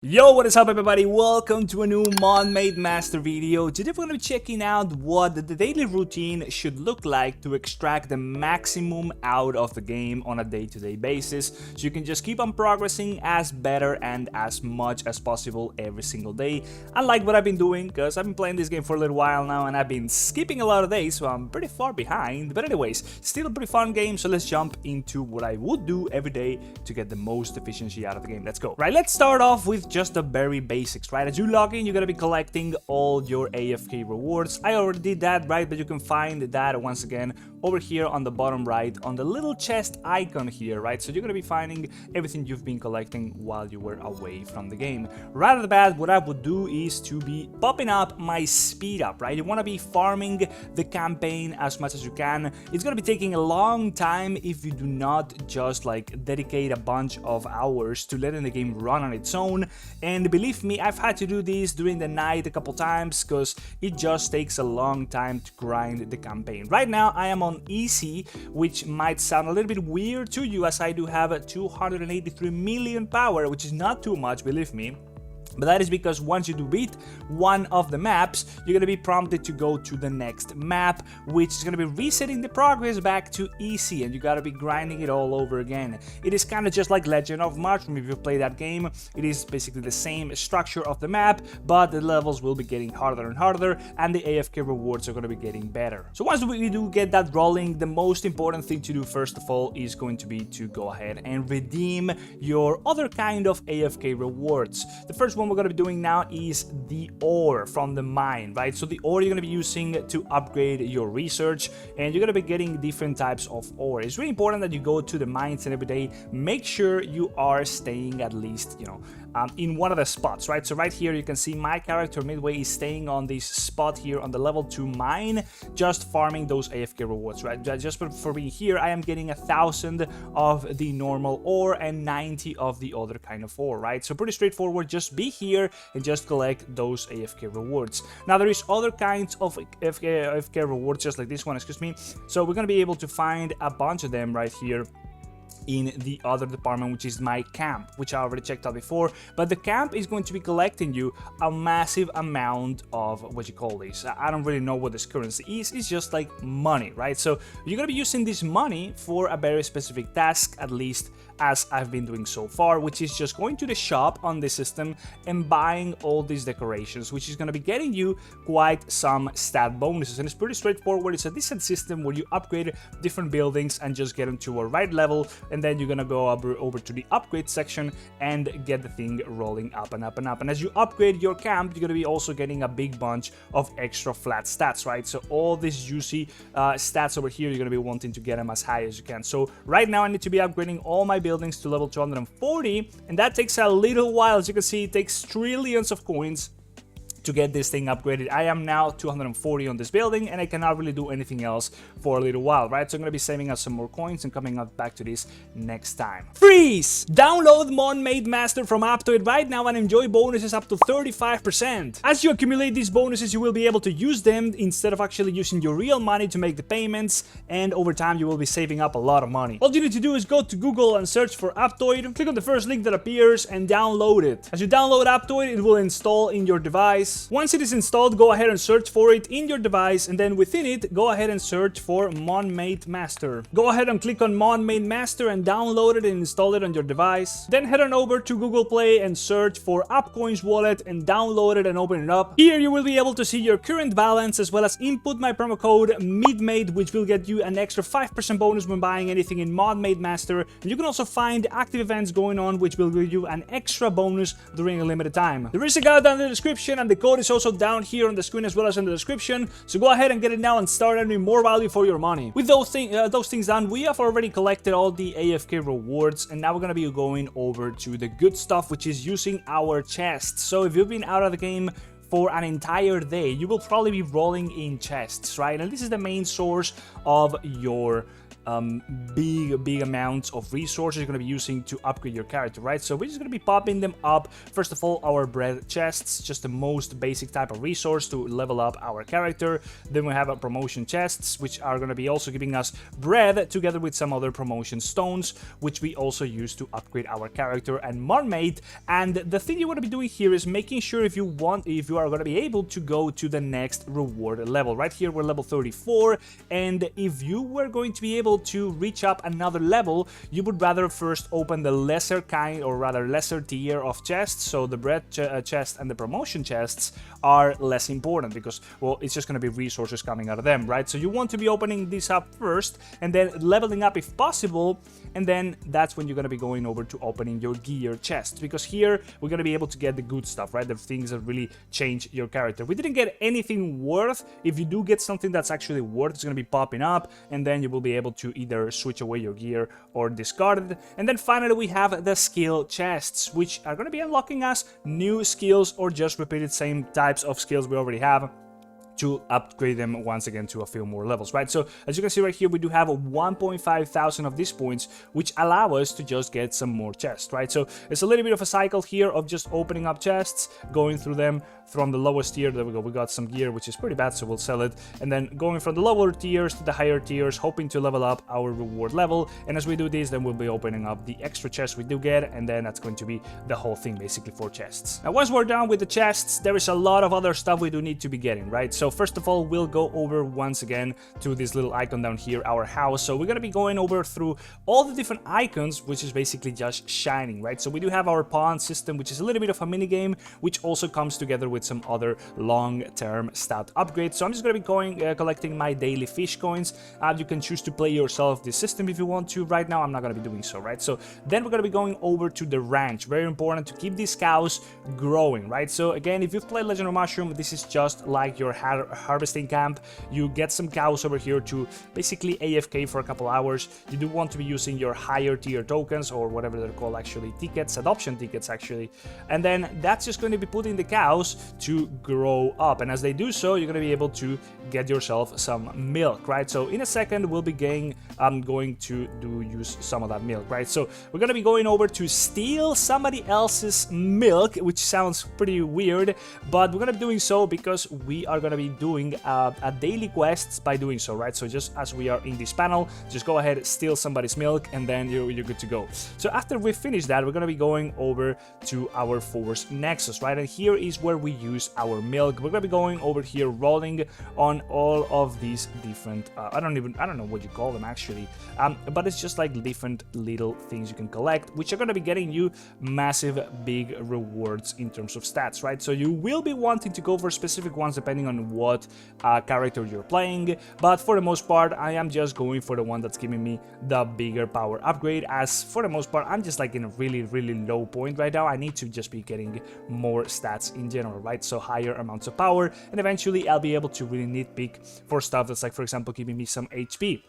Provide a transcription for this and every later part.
Yo, what is up everybody? Welcome to a new Monmate Master video. Today we're going to be checking out what the daily routine should look like to extract the maximum out of the game on a day-to-day basis, so you can just keep on progressing as better and as much as possible every single day. Unlike what I've been doing, because I've been playing this game for a little while now and I've been skipping a lot of days, so I'm pretty far behind. But anyways, still a pretty fun game, so let's jump into what I would do every day to get the most efficiency out of the game. Let's go. Right, let's start off with just the very basics, right? As you log in, you're gonna be collecting all your AFK rewards. I already did that, right? But you can find that once again over here on the bottom right on the little chest icon here, right? So you're gonna be finding everything you've been collecting while you were away from the game. Right off the bat, what I would do is to be popping up my speed up, right? You wanna be farming the campaign as much as you can. It's gonna be taking a long time if you do not just like dedicate a bunch of hours to letting the game run on its own. And believe me, I've had to do this during the night a couple times because it just takes a long time to grind the campaign. Right now, I am on easy, which might sound a little bit weird to you as I do have a 283 million power, which is not too much, believe me. But that is because once you do beat one of the maps, you're going to be prompted to go to the next map, which is going to be resetting the progress back to easy, and you got to be grinding it all over again. It is kind of just like Legend of Mushroom if you play that game. It is basically the same structure of the map, but the levels will be getting harder and harder, and the AFK rewards are going to be getting better. So once we do get that rolling, the most important thing to do first of all is going to be to go ahead and redeem your other kind of AFK rewards. The first one we're going to be doing now is the ore from the mine, right? So the ore you're going to be using to upgrade your research, and you're going to be getting different types of ore. It's really important that you go to the mines and every day make sure you are staying at least, in one of the spots, right? So right here you can see my character Midway is staying on this spot here on the level 2 mine, just farming those AFK rewards, right? Just for being here, I am getting 1,000 of the normal ore and 90 of the other kind of ore, right? So pretty straightforward. Just be here and just collect those AFK rewards. Now there is other kinds of AFK rewards, just like this one, excuse me. So we're gonna be able to find a bunch of them right here in the other department, which is my camp, which I already checked out before. But the camp is going to be collecting you a massive amount of what you call this. I don't really know what this currency is. It's just like money, right? So you're gonna be using this money for a very specific task, at least as I've been doing so far, which is just going to the shop on the system and buying all these decorations, which is going to be getting you quite some stat bonuses. And it's pretty straightforward. It's a decent system where you upgrade different buildings and just get them to a right level, and then you're going to go over to the upgrade section and get the thing rolling up and up and up. And as you upgrade your camp, you're going to be also getting a big bunch of extra flat stats, right? So all these juicy stats over here, you're going to be wanting to get them as high as you can. So right now I need to be upgrading all my buildings to level 240, and that takes a little while. As you can see, it takes trillions of coins to get this thing upgraded. I am now 240 on this building, and I cannot really do anything else for a little while, right? So I'm gonna be saving up some more coins and coming up back to this next time. Freeze! Download Monmate Master from Aptoide right now and enjoy bonuses up to 35%. As you accumulate these bonuses, you will be able to use them instead of actually using your real money to make the payments, and over time you will be saving up a lot of money. All you need to do is go to Google and search for Aptoide, click on the first link that appears and download it. As you download Aptoide, it will install in your device. Once it is installed, go ahead and search for it in your device, and then within it, go ahead and search for Monmate Master. Go ahead and click on Monmate Master and download it and install it on your device. Then head on over to Google Play and search for Upcoins Wallet and download it and open it up. Here you will be able to see your current balance as well as input my promo code MIDMATE, which will get you an extra 5% bonus when buying anything in Monmate Master. And you can also find active events going on, which will give you an extra bonus during a limited time. There is a guide down in the description, and the code is also down here on the screen as well as in the description, so go ahead and get it now and start earning more value for your money. With those things done, we have already collected all the AFK rewards, and now we're gonna be going over to the good stuff, which is using our chests. So if you've been out of the game for an entire day, you will probably be rolling in chests, right? And this is the main source of your big amounts of resources you're going to be using to upgrade your character, right? So we're just going to be popping them up. First of all, our bread chests, just the most basic type of resource to level up our character. Then we have our promotion chests, which are going to be also giving us bread together with some other promotion stones, which we also use to upgrade our character and Monmate. And the thing you want to be doing here is making sure if you are going to be able to go to the next reward level. Right here we're level 34, and if you were going to be able to reach up another level, you would rather first open the lesser kind, or rather lesser tier of chests. So the bread chest and the promotion chests are less important because, well, it's just going to be resources coming out of them, right? So you want to be opening this up first and then leveling up if possible, and then that's when you're going to be going over to opening your gear chest, because here we're going to be able to get the good stuff, right? The things that really change your character. We didn't get anything worth. If you do get something that's actually worth, it's going to be popping up, and then you will be able to either switch away your gear or discard it. And then finally we have the skill chests, which are going to be unlocking us new skills or just repeated same types of skills we already have, to upgrade them once again to a few more levels, right? So as you can see right here, we do have 1.5 thousand of these points, which allow us to just get some more chests, right? So it's a little bit of a cycle here of just opening up chests, going through them from the lowest tier. There we go, we got some gear, which is pretty bad, so we'll sell it, and then going from the lower tiers to the higher tiers, hoping to level up our reward level. And as we do this, then we'll be opening up the extra chests we do get, and then that's going to be the whole thing basically for chests. Now once we're done with the chests, there is a lot of other stuff we do need to be getting, right? So first of all, we'll go over once again to this little icon down here, our house. So we're going to be going over through all the different icons, which is basically just shining, right? So we do have our pawn system, which is a little bit of a mini game, which also comes together with some other long-term stat upgrades. So I'm just going to be going collecting my daily fish coins. You can choose to play yourself this system if you want to. Right now I'm not going to be doing so, right? So then we're going to be going over to the ranch. Very important to keep these cows growing, right? So again, if you've played Legend of Mushroom, this is just like your harvesting camp. You get some cows over here to basically AFK for a couple hours. You do want to be using your higher tier tokens, or whatever they're called actually, tickets, adoption tickets actually, and then that's just going to be putting the cows to grow up, and as they do so, you're going to be able to get yourself some milk, right? So in a second we'll be going to use some of that milk, right? So we're going to be going over to steal somebody else's milk, which sounds pretty weird, but we're going to be doing so because we are going to be doing a daily quests by doing so, right? So just as we are in this panel, just go ahead, steal somebody's milk, and then you're good to go. So after we finish that, we're going to be going over to our force nexus, right? And here is where we use our milk. We're going to be going over here, rolling on all of these different I don't know what you call them actually, but it's just like different little things you can collect, which are going to be getting you massive big rewards in terms of stats, right? So you will be wanting to go for specific ones depending on what character you're playing, but for the most part I am just going for the one that's giving me the bigger power upgrade, as for the most part I'm just like in a really low point right now. I need to just be getting more stats in general, right? So higher amounts of power, and eventually I'll be able to really nitpick for stuff that's like, for example, giving me some HP,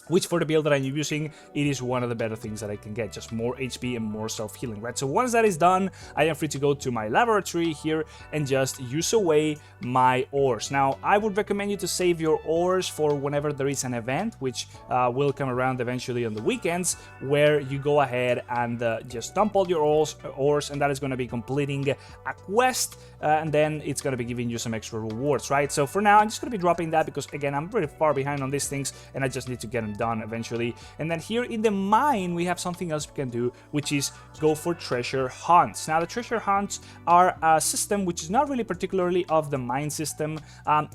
which for the build that I'm using, it is one of the better things that I can get, just more HP and more self-healing, right? So once that is done, I am free to go to my laboratory here and just use away my ores. Now, I would recommend you to save your ores for whenever there is an event, which will come around eventually on the weekends, where you go ahead and just dump all your ores, and that is going to be completing a quest, and then it's going to be giving you some extra rewards, right? So for now, I'm just going to be dropping that because, again, I'm pretty far behind on these things, and I just need to get them done eventually. And then here in the mine we have something else we can do, which is go for treasure hunts. Now the treasure hunts are a system which is not really particularly of the mine system,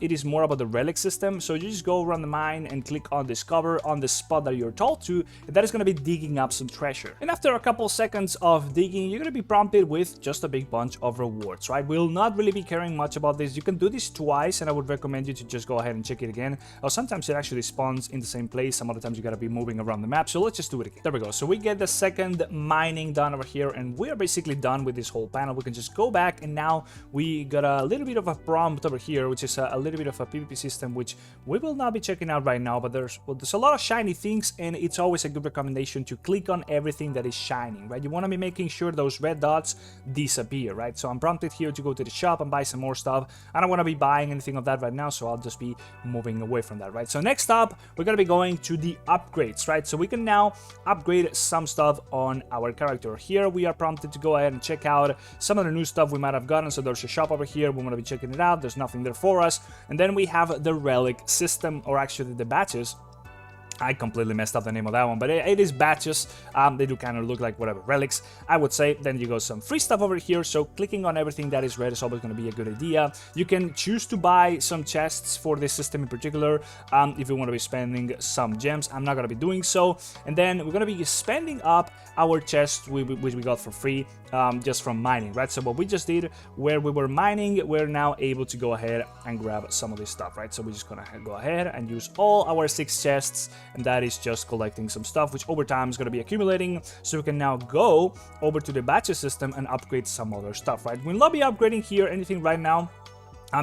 it is more about the relic system. So you just go around the mine and click on discover on the spot that you're told to, and that is going to be digging up some treasure. And after a couple seconds of digging, you're going to be prompted with just a big bunch of rewards, right? We'll not really be caring much about this. You can do this twice, and I would recommend you to just go ahead and check it again, or sometimes it actually spawns in the same place. Some other times you gotta be moving around the map, so let's just do it again. There we go. So we get the second mining done over here, and we are basically done with this whole panel. We can just go back, and now we got a little bit of a prompt over here, which is a little bit of a PvP system, which we will not be checking out right now, but there's a lot of shiny things, and it's always a good recommendation to click on everything that is shining, right? You want to be making sure those red dots disappear, right? So I'm prompted here to go to the shop and buy some more stuff. I don't want to be buying anything of that right now, so I'll just be moving away from that, right? So next up, we're gonna be going to the upgrades, right? So we can now upgrade some stuff on our character. Here we are prompted to go ahead and check out some of the new stuff we might have gotten. So there's a shop over here, we want to be checking it out. There's nothing there for us. And then we have the relic system, or actually the batches. I completely messed up the name of that one, but it is batches. They do kind of look like whatever relics, I would say. Then you go some free stuff over here, so clicking on everything that is red is always going to be a good idea. You can choose to buy some chests for this system in particular, if you want to be spending some gems. I'm not going to be doing so. And then we're going to be spending up our chests, which we got for free, just from mining, right? So what we just did, where we were mining, we're now able to go ahead and grab some of this stuff, right? So we're just gonna go ahead and use all our 6 chests, and that is just collecting some stuff, which over time is gonna be accumulating, so we can now go over to the batches system and upgrade some other stuff, right? We'll not be upgrading here anything right now.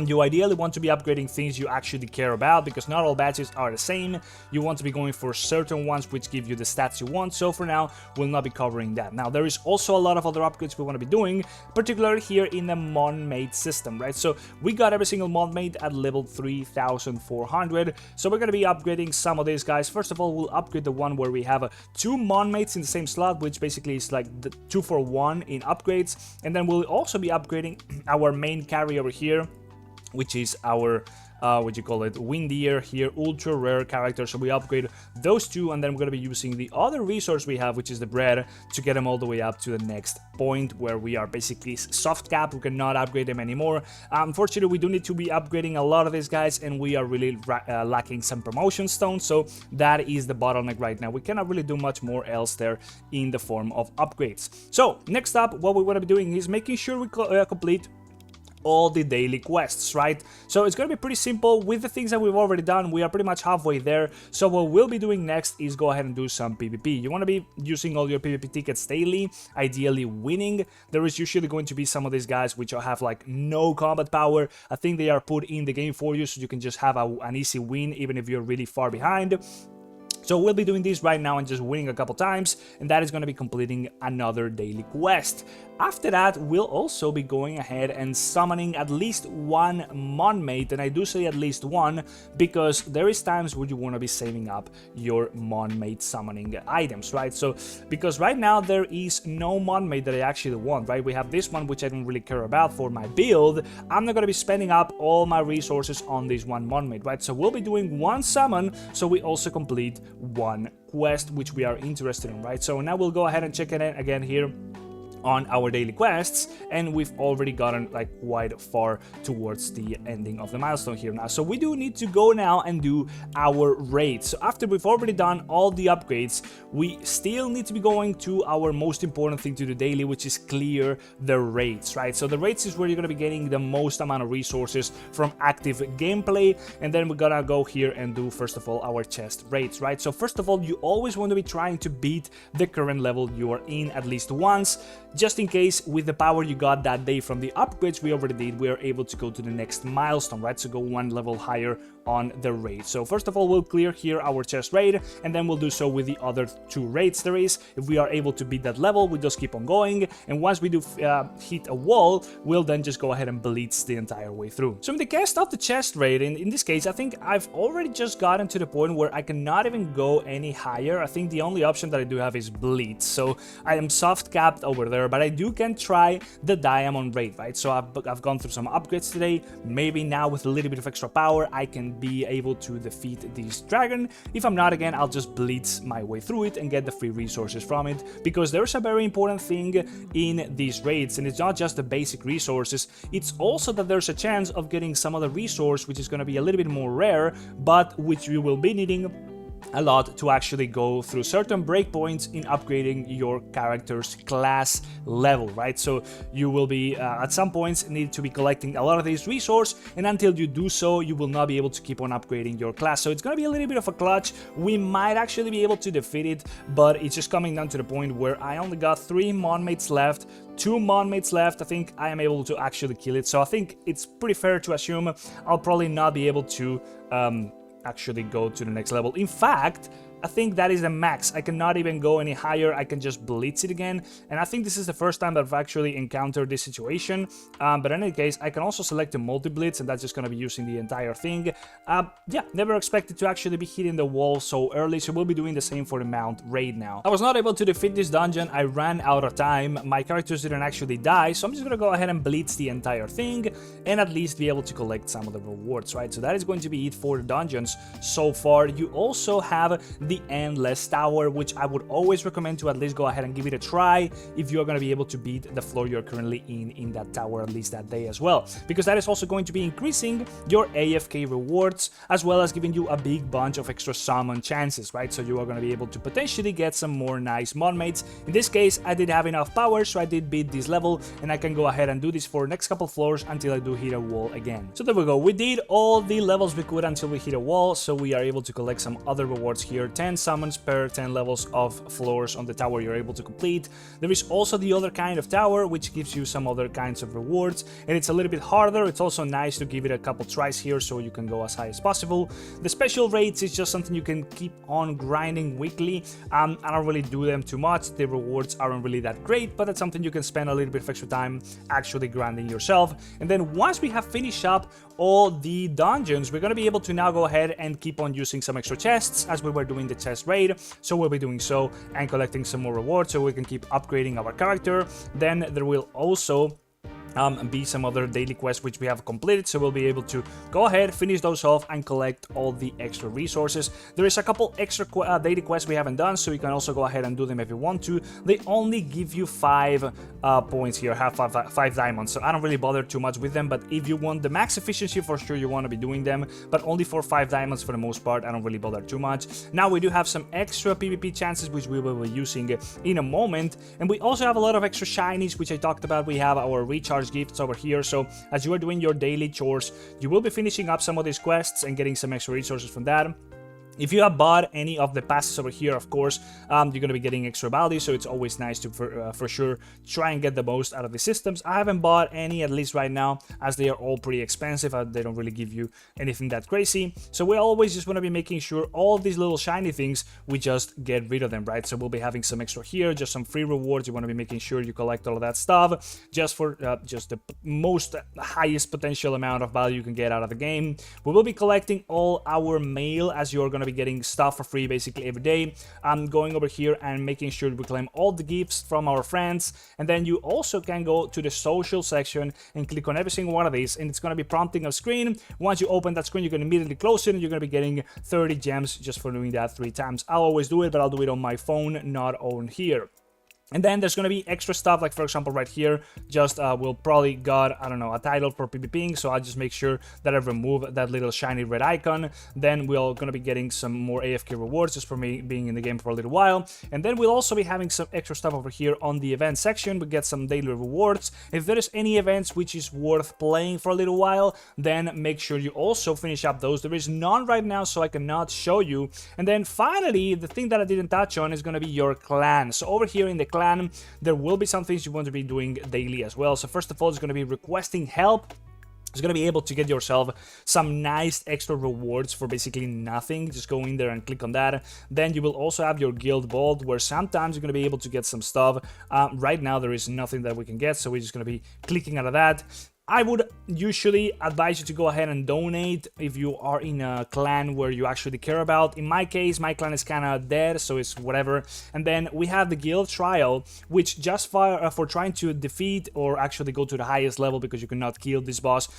You ideally want to be upgrading things you actually care about, because not all badges are the same. You want to be going for certain ones which give you the stats you want, so for now we'll not be covering that. Now there is also a lot of other upgrades we want to be doing, particularly here in the Monmate system, right? So we got every single Monmate at level 3400, so we're going to be upgrading some of these guys. First of all, we'll upgrade the one where we have 2 Monmates in the same slot, which basically is like the 2 for 1 in upgrades. And then we'll also be upgrading our main carry over here, which is our Windier here, ultra rare character. So we upgrade those 2, and then we're going to be using the other resource we have, which is the bread, to get them all the way up to the next point where we are basically soft capped. We cannot upgrade them anymore. Unfortunately, we do need to be upgrading a lot of these guys, and we are really lacking some promotion stones, so that is the bottleneck right now. We cannot really do much more else there in the form of upgrades. So next up, what we want to be doing is making sure we complete all the daily quests, right? So it's gonna be pretty simple. With the things that we've already done, we are pretty much halfway there. So what we'll be doing next is go ahead and do some PvP. You want to be using all your PvP tickets daily, ideally winning. There is usually going to be some of these guys which have like no combat power. I think they are put in the game for you, so you can just have an easy win even if you're really far behind. So we'll be doing this right now and just winning a couple times, and that is going to be completing another daily quest. After that, we'll also be going ahead and summoning at least 1 Monmate, and I do say at least 1 because there is times where you want to be saving up your Monmate summoning items, right? So because right now there is no Monmate that I actually want, right? We have this one which I don't really care about for my build. I'm not going to be spending up all my resources on this 1 Monmate, right? So we'll be doing 1 summon, so we also complete 1 quest which we are interested in, right? So now we'll go ahead and check it in again here on our daily quests, and we've already gotten like quite far towards the ending of the milestone here now. So we do need to go now and do our raids. So after we've already done all the upgrades, we still need to be going to our most important thing to do daily, which is clear the raids, right? So the raids is where you're gonna be getting the most amount of resources from active gameplay, and then we're gonna go here and do first of all our chest raids, right? So first of all, you always want to be trying to beat the current level you are in at least once, just in case with the power you got that day from the upgrades we already did, we are able to go to the next milestone, right? So go 1 level higher on the raid. So first of all, we'll clear here our chest raid, and then we'll do so with the other 2 raids there is. If we are able to beat that level, we just keep on going, and once we do hit a wall, we'll then just go ahead and blitz the entire way through. So in the case of the chest raid, in this case, I think I've already just gotten to the point where I cannot even go any higher. I think the only option that I do have is blitz, so I am soft capped over there, but I can try the diamond raid, right? So I've gone through some upgrades today. Maybe now with a little bit of extra power, I can be able to defeat this dragon. If I'm not, again, I'll just blitz my way through it and get the free resources from it, because there's a very important thing in these raids, and it's not just the basic resources, it's also that there's a chance of getting some other resource which is going to be a little bit more rare, but which you will be needing a lot to actually go through certain breakpoints in upgrading your character's class level, right? So you will be at some points need to be collecting a lot of these resources, and until you do so, you will not be able to keep on upgrading your class. So it's going to be a little bit of a clutch. We might actually be able to defeat it, but it's just coming down to the point where I only got 3 Monmates left, 2 Monmates left. I think I am able to actually kill it, so I think it's pretty fair to assume I'll probably not be able to actually go to the next level. In fact, I think that is the max. I cannot even go any higher. I can just blitz it again. And I think this is the first time that I've actually encountered this situation. But in any case, I can also select a multi-blitz, and that's just going to be using the entire thing. Yeah, never expected to actually be hitting the wall so early, so we'll be doing the same for the Mount raid now. I was not able to defeat this dungeon. I ran out of time. My characters didn't actually die, so I'm just going to go ahead and blitz the entire thing and at least be able to collect some of the rewards, right? So that is going to be it for the dungeons so far. You also have the Endless Tower, which I would always recommend to at least go ahead and give it a try if you're going to be able to beat the floor you're currently in that tower at least that day as well, because that is also going to be increasing your AFK rewards as well as giving you a big bunch of extra summon chances, right? So you are going to be able to potentially get some more nice Monmates. In this case, I did have enough power, so I did beat this level, and I can go ahead and do this for the next couple floors until I do hit a wall again. So there we go. We did all the levels we could until we hit a wall, so we are able to collect some other rewards here. 10 summons per 10 levels of floors on the tower you're able to complete. There is also the other kind of tower, which gives you some other kinds of rewards, and it's a little bit harder. It's also nice to give it a couple tries here so you can go as high as possible. The special raids is just something you can keep on grinding weekly. I don't really do them too much. The rewards aren't really that great, but it's something you can spend a little bit of extra time actually grinding yourself. And then once we have finished up all the dungeons, we're going to be able to now go ahead and keep on using some extra chests as we were doing the chest raid. So we'll be doing so and collecting some more rewards so we can keep upgrading our character. Then there will also be some other daily quests which we have completed, so we'll be able to go ahead, finish those off, and collect all the extra resources. There is a couple extra daily quests we haven't done, so you can also go ahead and do them if you want to. They only give you 5 points here, have 5 diamonds, so I don't really bother too much with them, but if you want the max efficiency, for sure you want to be doing them, but only for 5 diamonds for the most part. I don't really bother too much. Now we do have some extra PvP chances which we will be using in a moment, and we also have a lot of extra shinies which I talked about. We have our recharge gifts over here, so as you are doing your daily chores, you will be finishing up some of these quests and getting some extra resources from that. If you have bought any of the passes over here, of course, you're going to be getting extra value, so it's always nice to, for sure, try and get the most out of the systems. I haven't bought any, at least right now, as they are all pretty expensive. They don't really give you anything that crazy. So we always just want to be making sure all these little shiny things, we just get rid of them, right? So we'll be having some extra here, just some free rewards. You want to be making sure you collect all of that stuff, just for just the most highest potential amount of value you can get out of the game. We will be collecting all our mail, as you're going to be getting stuff for free basically every day. I'm going over here and making sure we claim all the gifts from our friends, and then you also can go to the social section and click on every single one of these, and it's going to be prompting a screen. Once you open that screen, you can immediately close it, and you're going to be getting 30 gems just for doing that 3 times. I'll always do it, but I'll do it on my phone, not on here. And then there's going to be extra stuff, like for example right here, just we'll probably got, I don't know, a title for PvPing, so I'll just make sure that I remove that little shiny red icon. Then we're going to be getting some more AFK rewards just for me being in the game for a little while. And then we'll also be having some extra stuff over here on the event section. We get some daily rewards. If there is any events which is worth playing for a little while, then make sure you also finish up those. There is none right now, so I cannot show you. And then finally, the thing that I didn't touch on is going to be your clan. So over here in the clan, there will be some things you want to be doing daily as well. So first of all, it's going to be requesting help. It's going to be able to get yourself some nice extra rewards for basically nothing. Just go in there and click on that. Then you will also have your guild vault, where sometimes you're going to be able to get some stuff. Right now there is nothing that we can get, so we're just going to be clicking out of that. I would usually advise you to go ahead and donate if you are in a clan where you actually care about. In my case, my clan is kind of dead, so it's whatever. And then we have the guild trial, which just for trying to defeat or actually go to the highest level, because you cannot kill this boss,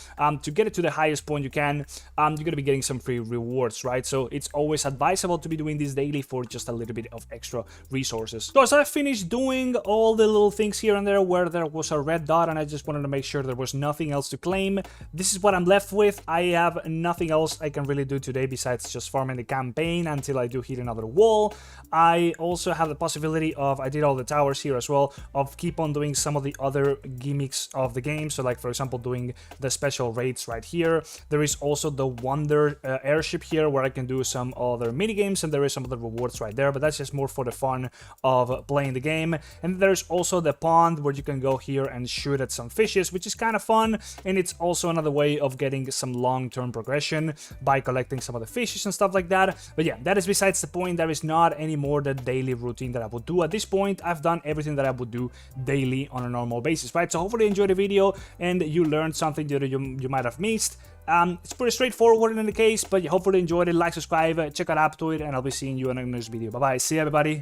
to get it to the highest point you can, you're going to be getting some free rewards, right? So it's always advisable to be doing this daily for just a little bit of extra resources. So as I finished doing all the little things here and there where there was a red dot, and I just wanted to make sure there was nothing else to claim, this is what I'm left with. I have nothing else I can really do today besides just farming the campaign until I do hit another wall. I also have the possibility of, I did all the towers here as well, of keep on doing some of the other gimmicks of the game. So like for example doing the special raids right here. There is also the wonder airship here where I can do some other mini games, and there is some other rewards right there, but that's just more for the fun of playing the game. And there's also the pond where you can go here and shoot at some fishes, which is kind of fun. fun, and it's also another way of getting some long-term progression by collecting some of the fishes and stuff like that. But yeah, that is besides the point. There is not any more the daily routine that I would do. At this point, I've done everything that I would do daily on a normal basis, right? So hopefully you enjoyed the video and you learned something that you might have missed. It's pretty straightforward in any case, but hopefully you enjoyed it. Like, subscribe, check out Aptoide, and I'll be seeing you in the next video. Bye-bye. See you, everybody.